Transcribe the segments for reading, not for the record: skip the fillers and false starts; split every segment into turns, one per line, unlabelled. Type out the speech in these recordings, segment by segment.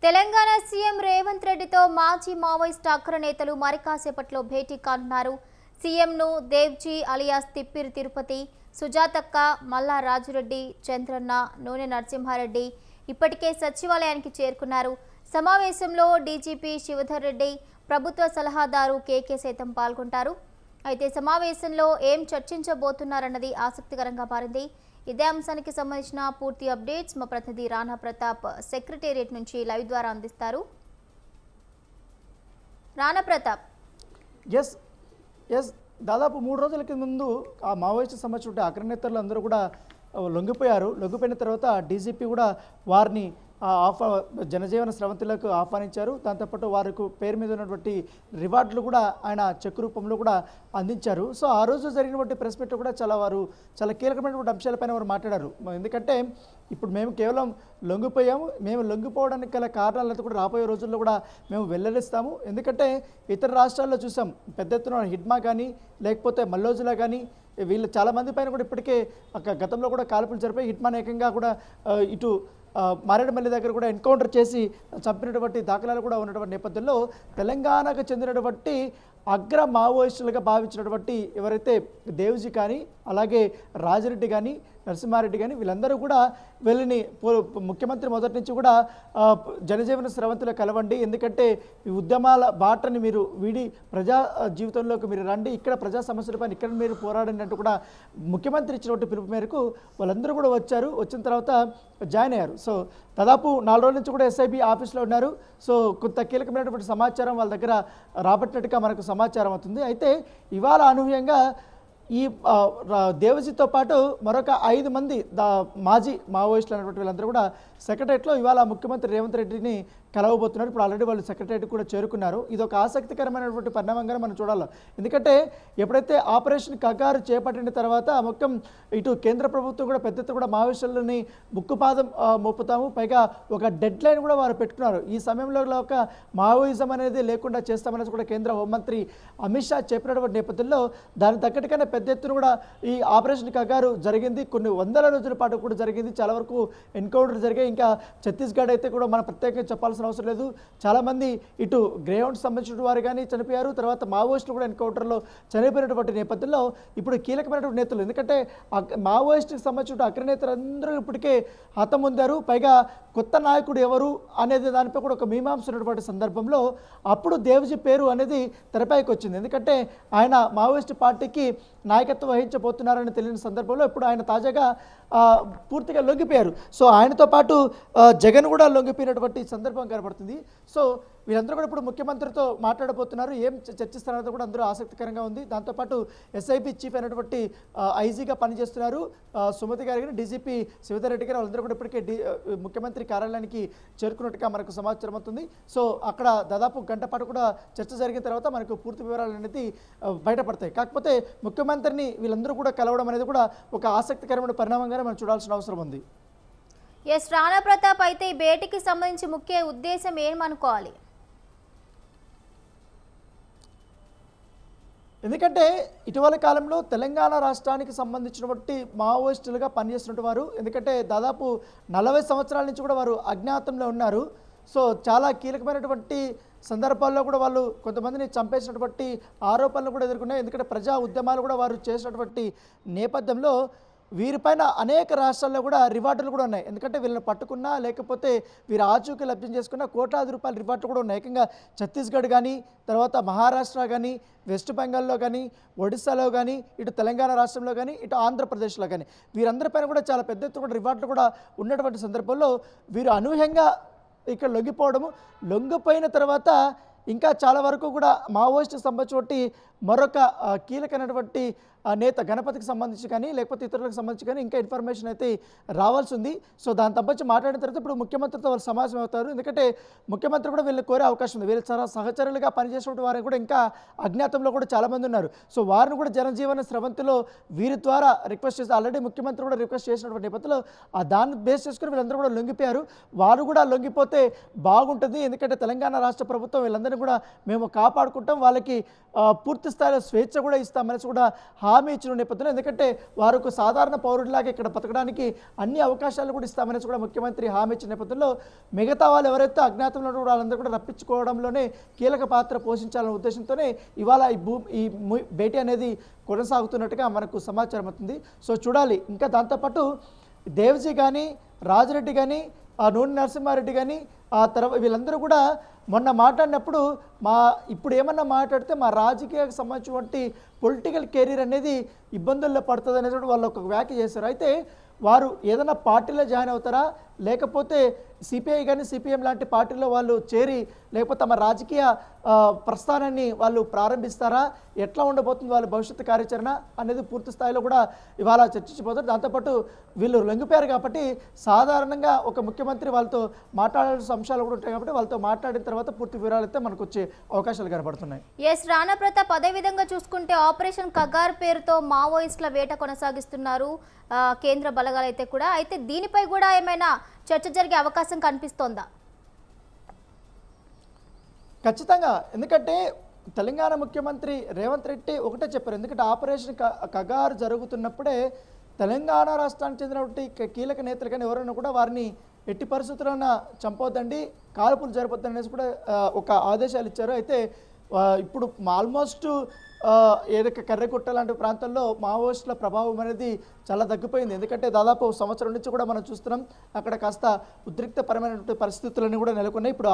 Telangana CM Revanth రెడ్డితో మాజీ Maoist అగ్రనేతలు మరి కాసేపట్లో భేటీ కానున్నారు. సీఎంను దేవ్జీ అలియాస్ తిప్పిరి తిరుపతి, సుజాతక్క, మల్లా రాజురెడ్డి, చంద్రన్న, నూనె నరసింహారెడ్డి ఇప్పటికే సచివాలయానికి చేరుకున్నారు. సమావేశంలో డీజీపీ శివధర్ రెడ్డి, ప్రభుత్వ సలహాదారు కేకే సైతం పాల్గొంటారు. అయితే సమావేశంలో ఏం చర్చించబోతున్నారన్నది ఆసక్తికరంగా మారింది. ఇదే అంశానికి సంబంధించిన పూర్తి అప్డేట్స్ మా ప్రతినిధి రాణా ప్రతాప్ సెక్రటేరియట్ నుంచి లైవ్ ద్వారా అందిస్తారు. రాణా ప్రతాప్.
ఎస్ ఎస్ దాదాపు 3 రోజుల ముందు ఆ మావోయిస్టు సంబంధించిన అగ్రనేతలు అందరూ కూడా లొంగిపోయారు. లొంగిపోయిన తర్వాత డీజీపీ కూడా వారిని జనజీవన స్రవంతులకు ఆహ్వానించారు. దాంతోపాటు వారికి పేరు మీద ఉన్నటువంటి రివార్డులు కూడా ఆయన చెక్ రూపంలో కూడా అందించారు. సో ఆ రోజు జరిగినటువంటి ప్రెస్ మీట్లో కూడా చాలా కీలకమైనటువంటి అంశాలపైన వారు మాట్లాడారు. ఎందుకంటే ఇప్పుడు మేము కేవలం లొంగిపోయాము, మేము లొంగిపోవడానికి గల కారణాలతో కూడా రాబోయే రోజుల్లో కూడా మేము వెల్లడిస్తాము. ఎందుకంటే ఇతర రాష్ట్రాల్లో చూసాం పెద్ద ఎత్తున హిడ్మా కానీ లేకపోతే మల్లోజులా కానీ వీళ్ళు చాలామంది పైన కూడా ఇప్పటికే గతంలో కూడా కాల్పులు జరిపాయి. హిట్మాన్ ఏకంగా కూడా ఇటు మారేడుమల్లి దగ్గర కూడా ఎన్కౌంటర్ చేసి చంపినటువంటి దాఖలాలు కూడా ఉన్నటువంటి నేపథ్యంలో తెలంగాణకు చెందినటువంటి అగ్ర మావోయిస్టులుగా భావించినటువంటి ఎవరైతే దేవ్జీ కానీ అలాగే రాజిరెడ్డి కానీ నరసింహారెడ్డి కానీ వీళ్ళందరూ కూడా వీళ్ళని ముఖ్యమంత్రి మొదటి నుంచి కూడా జనజీవన స్రవంతిలో కలవండి, ఎందుకంటే ఈ ఉద్యమాల బాటని మీరు వీడి ప్రజా జీవితంలోకి మీరు రండి, ఇక్కడ ప్రజా సమస్యలపైన ఇక్కడ మీరు పోరాడండి అంటూ కూడా ముఖ్యమంత్రి ఇచ్చినటువంటి పిలుపు మేరకు వాళ్ళందరూ కూడా వచ్చారు. వచ్చిన తర్వాత జాయిన్ అయ్యారు. సో దాదాపు 4 రోజుల నుంచి కూడా ఎస్ఐబి ఆఫీస్లో ఉన్నారు. సో కొంత కీలకమైనటువంటి సమాచారం వాళ్ళ దగ్గర రాబట్టినట్టుగా మనకు సమాచారం అవుతుంది. అయితే ఇవాళ అనూహ్యంగా ఈ దేవజీతో పాటు మరొక 5 మంది మాజీ మావోయిస్టులు అనేటువంటి వీళ్ళందరూ కూడా సెక్రటరియట్లో ఇవాళ ముఖ్యమంత్రి రేవంత్ రెడ్డిని కలవబోతున్నారు. ఇప్పుడు ఆల్రెడీ వాళ్ళు సెక్రటరియట్ కూడా చేరుకున్నారు. ఇది ఒక ఆసక్తికరమైనటువంటి పరిణామంగా మనం చూడాలి. ఎందుకంటే ఎప్పుడైతే ఆపరేషన్ కగారు చేపట్టిన తర్వాత మొత్తం ఇటు కేంద్ర ప్రభుత్వం కూడా పెద్ద ఎత్తున కూడా మావోయిస్టులని ముక్కుపాదం మోపుతాము, పైగా ఒక డెడ్ లైన్ కూడా వారు పెట్టుకున్నారు. ఈ సమయంలో ఒక మావోయిజం అనేది లేకుండా చేస్తామనేది కూడా కేంద్ర హోంమంత్రి అమిత్ షా చెప్పినటువంటి నేపథ్యంలో దాని తగ్గట్టుగానే పెద్ద ఎత్తున కూడా ఈ ఆపరేషన్ కగారు జరిగింది. కొన్ని వందల రోజుల పాటు కూడా జరిగింది. చాలా వరకు ఎన్కౌంటర్ జరిగాయి. ఇంకా ఛత్తీస్గఢ్ అయితే కూడా మనం ప్రత్యేకంగా చెప్పాల్సిన అవసరం లేదు. చాలామంది ఇటు గ్రేహౌండ్ సంబంధించిన వారు కానీ చనిపోయారు. తర్వాత మావోయిస్టులు కూడా ఎన్కౌంటర్లో చనిపోయినటువంటి నేపథ్యంలో ఇప్పుడు కీలకమైనటువంటి నేతలు, ఎందుకంటే మావోయిస్టుకి సంబంధించిన అగ్రనేతలు అందరూ ఇప్పటికే హతమొందారు. పైగా కొత్త నాయకుడు ఎవరు అనేది దానిపై కూడా ఒక మీమాంస ఉన్నటువంటి సందర్భంలో అప్పుడు దేవ్జీ పేరు అనేది తెరపైకి వచ్చింది. ఎందుకంటే ఆయన మావోయిస్టు పార్టీకి నాయకత్వం వహించబోతున్నారని తెలియని సందర్భంలో ఇప్పుడు ఆయన తాజాగా పూర్తిగా లొంగిపోయారు. సో ఆయనతో పాటు జగన్ కూడా లొంగిపోయినటువంటి సందర్భం కనబడుతుంది. సో వీళ్ళందరూ కూడా ఇప్పుడు ముఖ్యమంత్రితో మాట్లాడబోతున్నారు. ఏం చర్చిస్తారన్నది కూడా అందరూ ఆసక్తికరంగా ఉంది. దాంతోపాటు ఎస్ఐబి చీఫ్ అయినటువంటి ఐజీగా పనిచేస్తున్నారు సుమతి గారి కానీ డీజీపీ శివధర్ రెడ్డి గారు వాళ్ళందరూ కూడా ఇప్పటికే ముఖ్యమంత్రి కార్యాలయానికి చేరుకున్నట్టుగా మనకు సమాచారం అవుతుంది. సో అక్కడ దాదాపు గంట పాటు కూడా చర్చ జరిగిన తర్వాత మనకు పూర్తి వివరాలు అనేది బయటపడతాయి. కాకపోతే ముఖ్యమంత్రిని వీళ్ళందరూ కూడా కలవడం అనేది కూడా ఒక ఆసక్తికరమైన పరిణామంగానే మనం చూడాల్సిన అవసరం ఉంది.
ఎస్ రాణా ప్రతాప్, అయితే ఈ భేటీకి సంబంధించి ముఖ్య ఉద్దేశం ఏమనుకోవాలి?
ఎందుకంటే ఇటీవల కాలంలో తెలంగాణ రాష్ట్రానికి సంబంధించినటువంటి మావోయిస్టులుగా పనిచేస్తున్న వారు, ఎందుకంటే దాదాపు 40 సంవత్సరాల నుంచి కూడా వారు అజ్ఞాతంలో ఉన్నారు. సో చాలా కీలకమైనటువంటి సందర్భాల్లో కూడా వాళ్ళు కొంతమందిని చంపేసినటువంటి ఆరోపణలు కూడా ఎదుర్కొన్నాయి. ఎందుకంటే ప్రజా ఉద్యమాలు కూడా వారు చేసినటువంటి నేపథ్యంలో వీరిపైన అనేక రాష్ట్రాల్లో కూడా రివార్డులు కూడా ఉన్నాయి. ఎందుకంటే వీళ్ళని పట్టుకున్నా లేకపోతే వీరు ఆచూకీ లభ్యం చేసుకున్న కోట్లాది రూపాయల రివార్డులు కూడా ఉన్నాయి. ఏకంగా ఛత్తీస్గఢ్ కానీ తర్వాత మహారాష్ట్ర కానీ వెస్ట్ బెంగాల్లో కానీ ఒడిస్సాలో కానీ ఇటు తెలంగాణ రాష్ట్రంలో కానీ ఇటు ఆంధ్రప్రదేశ్లో కానీ వీరందరిపైన కూడా చాలా పెద్ద ఎత్తున కూడా రివార్డులు కూడా ఉన్నటువంటి సందర్భంలో వీరు అనూహ్యంగా ఇక్కడ లొంగిపోవడము, లొంగిపోయిన తర్వాత ఇంకా చాలా వరకు కూడా మావోయిస్టు సంబంధించి మరొక కీలకమైనటువంటి నేత గణపతికి సంబంధించి కానీ లేకపోతే ఇతరులకు సంబంధించి కానీ ఇంకా ఇన్ఫర్మేషన్ అయితే రావాల్సి ఉంది. సో దాని తప్పొచ్చి మాట్లాడిన తర్వాత ఇప్పుడు ముఖ్యమంత్రితో వాళ్ళు సమావేశం అవుతారు. ఎందుకంటే ముఖ్యమంత్రి కూడా వీళ్ళని కోరే అవకాశం ఉంది. వీళ్ళు చాలా సహచరులుగా పనిచేసిన వారిని కూడా ఇంకా అజ్ఞాతంలో కూడా చాలామంది ఉన్నారు. సో వారిని కూడా జనజీవన స్రవంతిలో వీరి ద్వారా రిక్వెస్ట్ చేసి ఆల్రెడీ ముఖ్యమంత్రి కూడా రిక్వెస్ట్ చేసినటువంటి నేపథ్యంలో దాన్ని బేస్ చేసుకుని వీళ్ళందరూ కూడా లొంగిపోయారు. వారు కూడా లొంగిపోతే బాగుంటుంది. ఎందుకంటే తెలంగాణ రాష్ట్ర ప్రభుత్వం వీళ్ళందరినీ కూడా మేము కాపాడుకుంటాం, వాళ్ళకి పూర్తి స్థాయిలో స్వేచ్ఛ కూడా ఇస్తామనేసి కూడా హామీ ఇచ్చిన నేపథ్యంలో, ఎందుకంటే వారు ఒక సాధారణ పౌరుడిలాగా ఇక్కడ బతకడానికి అన్ని అవకాశాలు కూడా ఇస్తామనేసి కూడా ముఖ్యమంత్రి హామీ ఇచ్చిన నేపథ్యంలో మిగతా వాళ్ళు ఎవరైతే అజ్ఞాతంలో ఉన్నారో వాళ్ళందరూ కూడా రప్పించుకోవడంలోనే కీలక పాత్ర పోషించాలనే ఉద్దేశంతోనే ఇవాళ ఈ భేటీ అనేది కొనసాగుతున్నట్టుగా మనకు సమాచారం అవుతుంది. సో చూడాలి. ఇంకా దాంతోపాటు దేవ్జీ కానీ, రాజిరెడ్డి కానీ, నూనె నరసింహారెడ్డి కానీ, ఆ తర్వాత వీళ్ళందరూ కూడా మొన్న మాట్లాడినప్పుడు ఇప్పుడు ఏమన్నా మాట్లాడితే మా రాజకీయాలకు సంబంధించినటువంటి పొలిటికల్ కెరీర్ అనేది ఇబ్బందుల్లో పడుతుంది అనేది వాళ్ళు ఒక వ్యాఖ్య చేశారు. అయితే వారు ఏదైనా పార్టీలో జాయిన్ అవుతారా, లేకపోతే సిపిఐ కానీ సిపిఎం లాంటి పార్టీలో వాళ్ళు చేరి లేకపోతే తమ రాజకీయ ప్రస్థానాన్ని వాళ్ళు ప్రారంభిస్తారా, ఎట్లా ఉండబోతుంది వాళ్ళ భవిష్యత్తు కార్యాచరణ అనేది పూర్తి స్థాయిలో కూడా ఇవాళ చర్చించబోతారు. దాంతోపాటు వీళ్ళు లొంగిపోయారు కాబట్టి సాధారణంగా ఒక ముఖ్యమంత్రి వాళ్ళతో మాట్లాడాల్సిన అంశాలు కూడా ఉంటాయి కాబట్టి వాళ్ళతో మాట్లాడిన తర్వాత పూర్తి వివరాలు అయితే మనకు వచ్చే అవకాశాలు కనబడుతున్నాయి.
రాణా ప్రతాప్, అదే విధంగా చూసుకుంటే ఆపరేషన్ కగార్ పేరుతో మావోయిస్టుల వేట కొనసాగిస్తున్నారు కేంద్ర బలగాలు అయితే కూడా. అయితే దీనిపై కూడా ఏమైనా చర్చ జరిగే అవకాశం కనిపిస్తోందా?
ఖచ్చితంగా. ఎందుకంటే తెలంగాణ ముఖ్యమంత్రి రేవంత్ రెడ్డి ఒకటే చెప్పారు. ఎందుకంటే ఆపరేషన్ కగార్ జరుగుతున్నప్పుడే తెలంగాణ రాష్ట్రానికి చెందినటువంటి కీలక నేతలు కానీ ఎవరైనా కూడా వారిని ఎట్టి పరిస్థితుల్లో చంపొద్దండి, కాల్పులు జరపొద్దని అనేసి కూడా ఒక ఆదేశాలు ఇచ్చారు. అయితే ఇప్పుడు ఆల్మోస్ట్ ఏదైతే కర్రెకుట్ట లాంటి ప్రాంతాల్లో మావోయిస్టుల ప్రభావం అనేది చాలా తగ్గిపోయింది. ఎందుకంటే దాదాపు సంవత్సరం నుంచి కూడా మనం చూస్తున్నాం అక్కడ కాస్త ఉద్రిక్తపరమైనటువంటి పరిస్థితులన్నీ కూడా నెలకొన్నాయి. ఇప్పుడు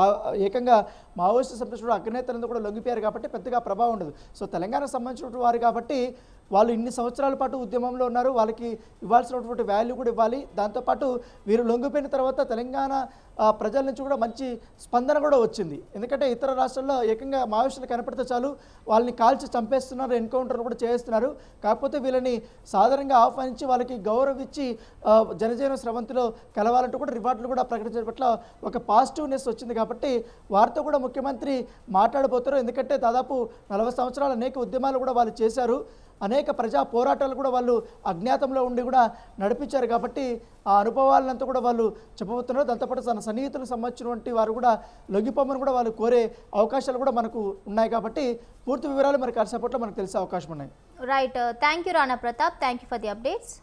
ఏకంగా మావోయిస్టు సంబంధించిన అగ్రనేతలందరూ కూడా లొంగిపోయారు కాబట్టి పెద్దగా ప్రభావం ఉండదు. సో తెలంగాణకు సంబంధించినటువంటి వారు కాబట్టి వాళ్ళు ఇన్ని సంవత్సరాల పాటు ఉద్యమంలో ఉన్నారు, వాళ్ళకి ఇవ్వాల్సినటువంటి వాల్యూ కూడా ఇవ్వాలి. దాంతోపాటు వీరు లొంగిపోయిన తర్వాత తెలంగాణ ప్రజల నుంచి కూడా మంచి స్పందన కూడా వచ్చింది. ఎందుకంటే ఇతర రాష్ట్రాల్లో ఏకంగా మావోయిస్టులు కనపడితే చాలు వాళ్ళని కాల్చి చంపేస్తున్నారు, ఎన్కౌంటర్లు కూడా చేస్తున్నారు. కాకపోతే వీళ్ళని సాధారణంగా ఆహ్వానించి వాళ్ళకి గౌరవం ఇచ్చి జనజీవన స్రవంతిలో కలవాలంటూ కూడా రివార్డులు కూడా ప్రకటించడం పట్ల ఒక పాజిటివ్నెస్ వచ్చింది. కాబట్టి వారితో కూడా ముఖ్యమంత్రి మాట్లాడబోతారు. ఎందుకంటే దాదాపు 40 సంవత్సరాలు అనేక ఉద్యమాలు కూడా వాళ్ళు చేశారు, అనేక ప్రజా పోరాటాలు కూడా వాళ్ళు అజ్ఞాతంలో ఉండి కూడా నడిపించారు. కాబట్టి ఆ అనుభవాలంతా కూడా వాళ్ళు చెప్పబోతున్నారు. దాంతోపాటు తన సన్నిహితులకు సంబంధించినటువంటి వారు కూడా లొంగిపోమని కూడా వాళ్ళు కోరే అవకాశాలు కూడా మనకు ఉన్నాయి. కాబట్టి పూర్తి వివరాలు మరి కాసేపట్లో మనకు తెలిసే అవకాశం ఉన్నాయి.
Right, thank you Rana Pratap, thank you for the updates.